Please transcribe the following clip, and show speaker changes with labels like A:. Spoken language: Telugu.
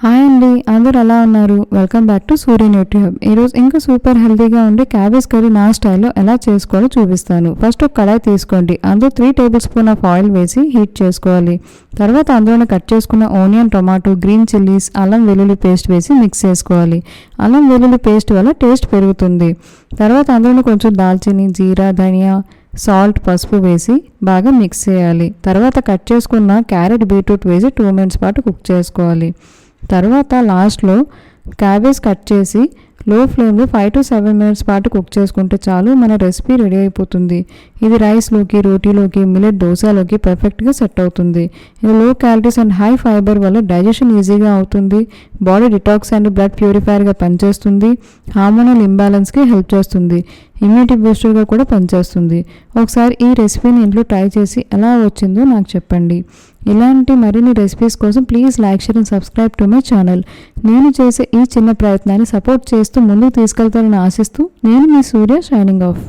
A: హాయ్ అండి, అందరూ ఎలా ఉన్నారు? Welcome back to Surya Nutri hub. ఈరోజు ఇంకా సూపర్ హెల్తీగా ఉండే క్యాబేజ్ కర్రీ నా స్టైల్లో ఎలా చేసుకోవాలో చూపిస్తాను. ఫస్ట్ ఒక కడాయి తీసుకోండి. అందులో 3 టేబుల్ స్పూన్ ఆఫ్ ఆయిల్ వేసి హీట్ చేసుకోవాలి. తర్వాత అందులోనే కట్ చేసుకున్న ఆనియన్, టొమాటో, గ్రీన్ చిల్లీస్, అల్లం వెల్లుల్లి పేస్ట్ వేసి మిక్స్ చేసుకోవాలి. అల్లం వెల్లుల్లి పేస్ట్ వల్ల టేస్ట్ పెరుగుతుంది. తర్వాత అందులోనే కొంచెం దాల్చిని, జీరా, ధనియా, సాల్ట్, పసుపు వేసి బాగా మిక్స్ చేయాలి. తర్వాత కట్ చేసుకున్న క్యారెట్, బీట్రూట్ వేసి 2 మినిట్స్ పాటు కుక్ చేసుకోవాలి. తర్వాత లాస్ట్లో క్యాబేజ్ కట్ చేసి లో ఫ్లేమ్లో 5 to 7 మినిట్స్ పాటు కుక్ చేసుకుంటే చాలు, మన రెసిపీ రెడీ అయిపోతుంది. ఇది రైస్లోకి, రోటీలోకి, మిల్లెట్ దోశలోకి పర్ఫెక్ట్గా సెట్ అవుతుంది. ఇది లో క్యాలరీస్ అండ్ హై ఫైబర్ వల్ల డైజెషన్ ఈజీగా అవుతుంది. బాడీ డిటాక్స్ అండ్ బ్లడ్ ప్యూరిఫైయర్గా పనిచేస్తుంది. హార్మోనల్ ఇంబ్యాలెన్స్కి హెల్ప్ చేస్తుంది. ఇమ్యూనిటీ బూస్టర్గా కూడా పనిచేస్తుంది. ఒకసారి ఈ రెసిపీని ఇంట్లో ట్రై చేసి ఎలా వచ్చిందో నాకు చెప్పండి. ఇలాంటి మరిన్ని రెసిపీస్ కోసం please like, share and subscribe to my channel. నేను చేసే ఈ చిన్న ప్రయత్నాన్ని సపోర్ట్ చేస్తూ ముందుకు తీసుకెళ్తారని ఆశిస్తూ నేను మీ సూర్య, షైనింగ్ ఆఫ్.